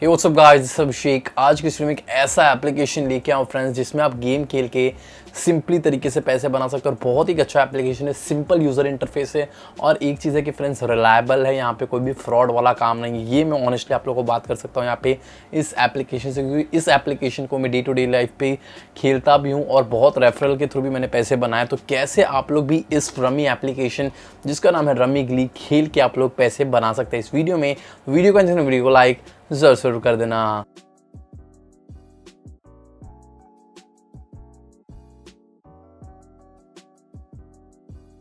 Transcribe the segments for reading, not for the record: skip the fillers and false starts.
Hey what's up guys, this is Abhishek. आज की video में एक ऐसा एप्लीकेशन लेके आऊँ फ्रेंड्स जिसमें आप गेम खेल के सिंपली तरीके से पैसे बना सकते हो और बहुत ही अच्छा एप्लीकेशन है। सिंपल यूज़र इंटरफेस है और एक चीज़ है कि फ्रेंड्स रिलायबल है। यहाँ पे कोई भी फ्रॉड वाला काम नहीं है, ये मैं ऑनेस्टली आप लोगों को बात कर सकता हूँ यहाँ पे इस एप्लीकेशन से, क्योंकि इस एप्लीकेशन को मैं डे टू डे लाइफ पे खेलता भी हूँ और बहुत रेफरल के थ्रू भी मैंने पैसे बनाए। तो कैसे आप लोग भी इस रमी एप्लीकेशन जिसका नाम है रमी लीग खेल के आप लोग पैसे बना सकते हैं इस वीडियो में। वीडियो को लाइक जरूर कर देना।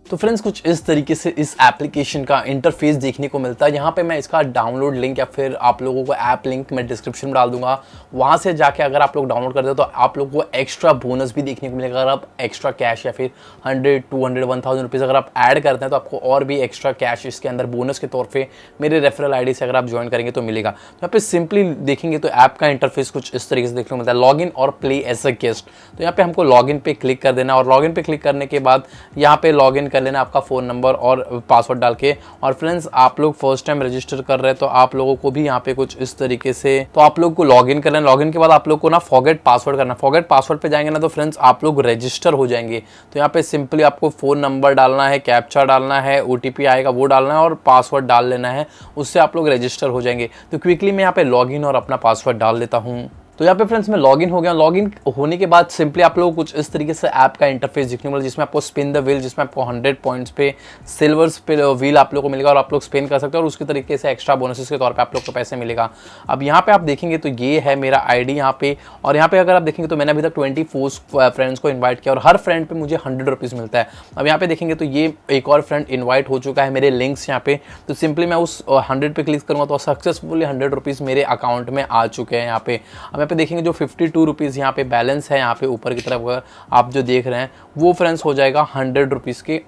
तो फ्रेंड्स कुछ इस तरीके से इस एप्लीकेशन का इंटरफेस देखने को मिलता है। यहाँ पे मैं इसका डाउनलोड लिंक या फिर आप लोगों को ऐप लिंक मैं डिस्क्रिप्शन में डाल दूंगा। वहाँ से जाके अगर आप लोग डाउनलोड करते हो तो आप लोगों को एक्स्ट्रा बोनस भी देखने को मिलेगा। अगर आप एक्स्ट्रा कैश या फिर 100, 200, 1000 रुपीज़ अगर आप ऐड करते हैं तो आपको और भी एक्स्ट्रा कैश इसके अंदर बोनस के तौर पर मेरे रेफरल आई डी से अगर आप ज्वाइन करेंगे तो मिलेगा। तो यहाँ पे सिंपली देखेंगे तो ऐप का इंटरफेस कुछ इस तरीके से देखने को मिलता है, लॉग इन और प्ले एज अ गेस्ट। तो यहाँ पे हमको लॉग इन पे क्लिक कर देना और लॉग इन पे क्लिक करने के बाद यहाँ पे लॉग इन लेना आपका फ़ोन नंबर और पासवर्ड डाल के। और फ्रेंड्स आप लोग फर्स्ट टाइम रजिस्टर कर रहे हैं तो आप लोगों को भी यहाँ पे कुछ इस तरीके से तो आप लोग को लॉगिन करना है। लॉगिन के बाद आप लोग को ना फॉरगेट पासवर्ड करना है। फॉरगेट पासवर्ड पे जाएंगे ना तो फ्रेंड्स आप लोग रजिस्टर हो जाएंगे। तो यहाँ पे सिंपली आपको फ़ोन नंबर डालना है, कैप्चा डालना है, OTP आएगा वो डालना है और पासवर्ड डाल लेना है, उससे आप लोग रजिस्टर हो जाएंगे। तो क्विकली मैं यहाँ पे लॉगिन और अपना पासवर्ड डाल देता हूँ। तो यहाँ पे फ्रेंड्स मैं लॉगिन हो गया। लॉगिन होने के बाद सिंपली आप लोगों को कुछ इस तरीके से ऐप का इंटरफेस दिखने को मिला, जिसमें आपको स्पिन द व्हील, जिसमें आपको 100 पॉइंट्स पे सिल्वर्स पे व्हील आप लोगों को मिलेगा और आप लोग स्पिन कर सकते हो और उसके तरीके से एक्स्ट्रा बोनसेस के तौर पे आप लोग को पैसे मिलेगा। अब यहाँ पे आप देखेंगे तो ये है मेरा आईडी यहाँ पे, और यहाँ पे अगर आप देखेंगे तो मैंने अभी तक 24 फ्रेंड्स को इन्वाइट किया और हर फ्रेंड पे मुझे 100 रुपीज़ मिलता है। अब यहाँ पे देखेंगे तो ये एक और फ्रेंड इन्वाइट हो चुका है, मेरे लिंक्स यहाँ पे। तो सिंपली मैं उस 100 पे क्लिक करूँगा तो सक्सेसफुली 100 रुपीज़ मेरे अकाउंट में आ चुके हैं यहाँ पे। अब यहाँ पे देखेंगे जो 52 रुपीज़ यहाँ पे बैलेंस है, यहाँ पे ऊपर की तरफ आप जो देख रहे हैं वो फ्रेंड्स हो जाएगा 100 रुपीज़ के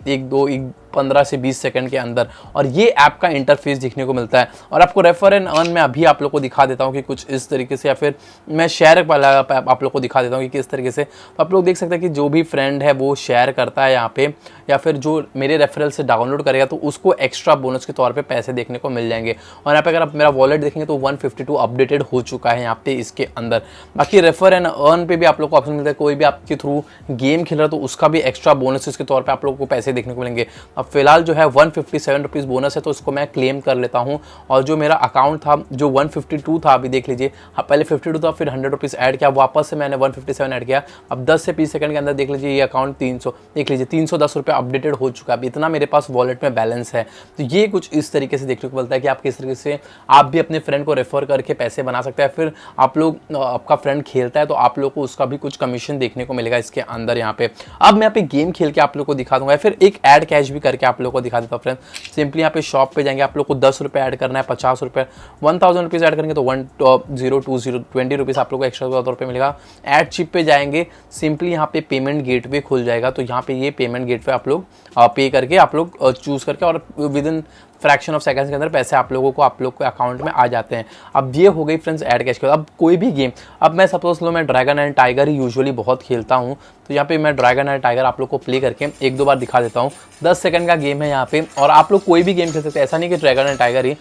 15 से 20 सेकंड के अंदर। और ये ऐप का इंटरफेस देखने को मिलता है। और आपको रेफर एंड अर्न में अभी आप लोग को दिखा देता हूँ कि कुछ इस तरीके से, या फिर मैं शेयर वाला आप लोग को दिखा देता हूँ कि किस तरीके से। तो आप लोग देख सकते हैं कि जो भी फ्रेंड है वो शेयर करता है यहाँ पे, या फिर जो मेरे रेफरल से डाउनलोड करेगा तो उसको एक्स्ट्रा बोनस के तौर पर पैसे देखने को मिल जाएंगे। और यहाँ पे अगर आप मेरा वॉलेट देखेंगे तो 152 अपडेटेड हो चुका है यहाँ पे इसके अंदर। बाकी रेफर एंड अर्न पे भी आप लोग को ऑप्शन मिलता है, कोई भी आपके थ्रू गेम खेल रहा है तो उसका भी एक्स्ट्रा बोनस के तौर पर आप लोग को पैसे देखने को मिलेंगे। अब फिलहाल जो है 157 रुपीज़ बोनस है तो इसको मैं क्लेम कर लेता हूँ। और जो मेरा अकाउंट था जो 152 था, अभी देख लीजिए, हाँ पहले 52 था फिर 100 रुपीज़ ऐड किया, वापस से मैंने 157 ऐड किया। अब 10 से 20 सेकंड के अंदर देख लीजिए ये अकाउंट 300, देख लीजिए 310 रुपये अपडेटेड हो चुका है। अब इतना मेरे पास वॉलेट में बैलेंस है। तो ये कुछ इस तरीके से देखने को मिलता है कि आप किस तरीके से आप भी अपने फ्रेंड को रेफर करके पैसे बना सकते हैं। फिर आप लोग आपका फ्रेंड खेलता है तो आप लोग को उसका भी कुछ कमीशन देखने को मिलेगा इसके अंदर यहाँ पे। अब मैं यहाँ पे गेम खेल के आप लोग को दिखा दूंगा, फिर एक ऐड कैश भी करके आप लोग को दिखा देता हूँ फ्रेंड। सिंपली यहाँ पे शॉप पे जाएंगे, आप लोग को 10 रुपये ऐड करना है, 50 रुपये, 1000 रुपीज़ ऐड करेंगे तो 20 रुपीज़ आप लोग को एक्स्ट्रा तौर पे मिलेगा। ऐड चिप पे जाएंगे, सिंपली यहाँ पे पेमेंट गेटवे खुल जाएगा। तो यहाँ पे ये पेमेंट गेटवे आप लोग पे करके आप लोग चूज़ करके और with in fraction of seconds के अंदर पैसे आप लोग के अकाउंट में आ जाते हैं। अब ये हो गई फ्रेंड्स ऐड कैश के। अब कोई भी गेम, अब मैं सपोज लो मैं dragon and tiger he usually बहुत खेलता हूँ, तो यहाँ पे मैं ड्रैगन एंड टाइगर आप लोग को प्ले करके एक दो बार दिखा देता हूँ। 10 सेकंड का गेम है यहाँ पे और आप लोग कोई भी गेम खेल सकते हैं, ऐसा नहीं कि ड्रैगन एंड टाइगर ही,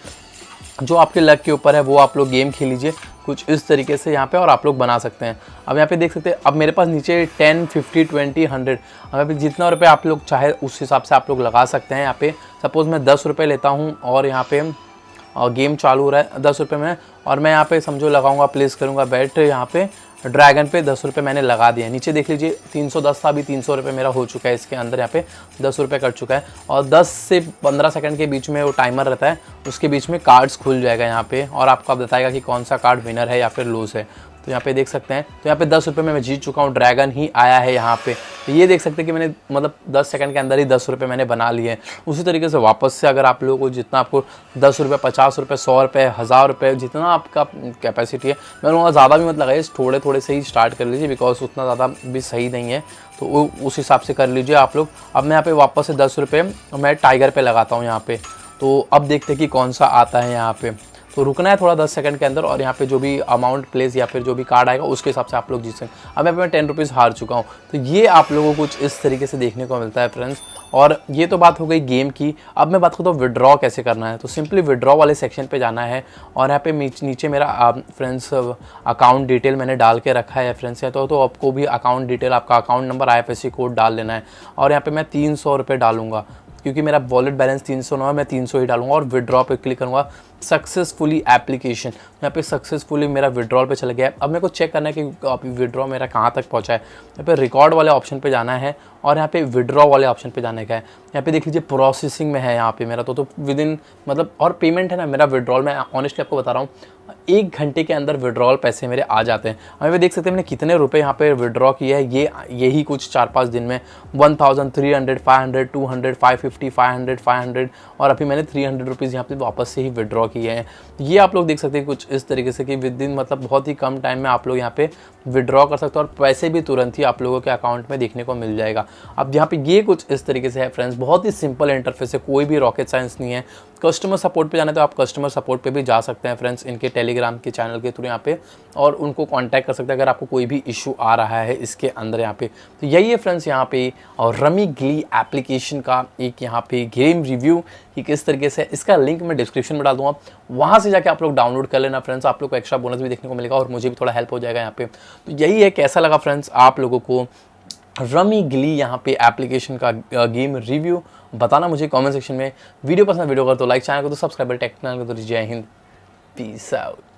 जो आपके लक के ऊपर है वो आप लोग गेम खेल लीजिए कुछ इस तरीके से यहाँ पे और आप लोग बना सकते हैं। अब यहाँ पे देख सकते हैं, अब मेरे पास नीचे 10, 50, 20, 100, अब यहाँ पे जितना रुपये आप लोग चाहे उस हिसाब से आप लोग लगा सकते हैं। यहाँ पे सपोज़ मैं 10 रुपये लेता हूँ और यहाँ पे गेम चालू हो रहा है 10 रुपये में, और मैं यहाँ पे समझो लगाऊंगा, प्लेस करूँगा बैट यहाँ पे ड्रैगन पे 10 रुपये मैंने लगा दिया। नीचे देख लीजिए 310 था, अभी 300 रुपये मेरा हो चुका है इसके अंदर, यहाँ पे 10 रुपये कट चुका है। और 10 से 15 सेकंड के बीच में वो टाइमर रहता है, उसके बीच में कार्ड्स खुल जाएगा यहाँ पे और आपको बताएगा कि कौन सा कार्ड विनर है या फिर लूज़ है। तो यहाँ पे देख सकते हैं, तो यहाँ पे 10 रुपये में मैं जीत चुका हूँ, ड्रैगन ही आया है यहाँ पे। तो ये देख सकते हैं कि मैंने मतलब 10 सेकंड के अंदर ही 10 रुपये मैंने बना लिए हैं। उसी तरीके से वापस से अगर आप लोगों को जितना आपको 10 रुपये, 50 रुपये, 100 रुपये, 1000 रुपये, जितना आपका कैपेसिटी है, मैं बोलूँगा ज़्यादा भी मत लगाइए, थोड़े थोड़े से ही स्टार्ट कर लीजिए, बिकॉज उतना ज़्यादा भी सही नहीं है। तो उस हिसाब से कर लीजिए आप लोग। अब मैं यहाँ पे वापस से 10 रुपये मैं टाइगर पे लगाता हूँ यहाँ पे। तो अब देखते हैं कि कौन सा आता है यहाँ पे। तो रुकना है थोड़ा 10 सेकंड के अंदर और यहाँ पे जो भी अमाउंट प्लेस या फिर जो भी कार्ड आएगा उसके हिसाब से आप लोग जीत सकते हैं। अब यहाँ पे मैं 10 रुपीज़ हार चुका हूँ। तो ये आप लोगों को कुछ इस तरीके से देखने को मिलता है फ्रेंड्स। और ये तो बात हो गई गेम की। अब मैं बात करता हूँ विड्रॉ कैसे करना है। तो सिंपली विड्रॉ वाले सेक्शन पे जाना है और यहाँ पे नीचे मेरा फ्रेंड्स अकाउंट डिटेल मैंने डाल के रखा है फ्रेंड्स। तो आपको भी अकाउंट डिटेल, आपका अकाउंट नंबर, IFSC कोड डाल लेना है। और यहाँ पे मैं 300 रुपये डालूंगा क्योंकि मेरा वॉलेट बैलेंस 309 है, मैं 300 ही डालूंगा और विड्रॉ पे क्लिक करूँगा। सक्सेसफुली एप्लीकेशन, यहाँ पे सक्सेसफुली मेरा विड्रॉल पे चला गया है। अब मेरे को चेक करना है कि विड्रॉ मेरा कहाँ तक पहुँचा है। यहाँ पे रिकॉर्ड वाले ऑप्शन पे जाना है और यहाँ पे विड्रॉ वाले ऑप्शन पे जाने का है। यहाँ पे देख लीजिए प्रोसेसिंग में है यहाँ पे मेरा तो विद इन मतलब, और पेमेंट है ना मेरा विड्रॉल, मैं ऑनेस्टली आपको बता रहा हूँ 1 घंटे के अंदर विड्रॉल पैसे मेरे आ जाते हैं। हमें देख सकते हैं मैंने कितने रुपए यहाँ पे विड्रॉ किया है। यही कुछ 4-5 दिन में 1300, 500, 200, 550, 500, 500 और अभी मैंने 300 रुपीज़ यहाँ पे वापस से ही विड्रॉ किए हैं। ये आप लोग देख सकते हैं कुछ इस तरीके से कि विद इन मतलब बहुत ही कम टाइम में आप लोग यहाँ पे विड्रॉ कर सकते हो और पैसे भी तुरंत ही आप लोगों के अकाउंट में देखने को मिल जाएगा। अब यहाँ पे ये कुछ इस तरीके से है फ्रेंड्स, बहुत ही सिंपल इंटरफेस है, कोई भी रॉकेट साइंस नहीं है। कस्टमर सपोर्ट पे जाना है तो आप कस्टमर सपोर्ट पे भी जा सकते हैं फ्रेंड्स, इनके टेलीग्राम के चैनल के थ्रू यहाँ पे, और उनको कांटेक्ट कर सकते हैं अगर आपको कोई भी इशू आ रहा है इसके अंदर यहाँ पे। तो यही है फ्रेंड्स यहाँ पे और रमी ग्ली एप्लीकेशन का एक यहाँ पे गेम रिव्यू कि किस तरीके से। इसका लिंक मैं डिस्क्रिप्शन में डाल दूंगा, वहाँ से जाके आप लोग डाउनलोड कर लेना फ्रेंड्स। आप लोग को एक्स्ट्रा बोनस भी देखने को मिलेगा और मुझे भी थोड़ा हेल्प हो जाएगा यहाँ पे। तो यही है, कैसा लगा फ्रेंड्स आप लोगों को रमी ग्ली यहाँ पे एप्लीकेशन का गेम रिव्यू, बताना मुझे कमेंट सेक्शन में। वीडियो पसंद वीडियो कर तो लाइक, चैनल को तो सब्सक्राइब, टेक चैनल को तो जय हिंद, पीस आउट।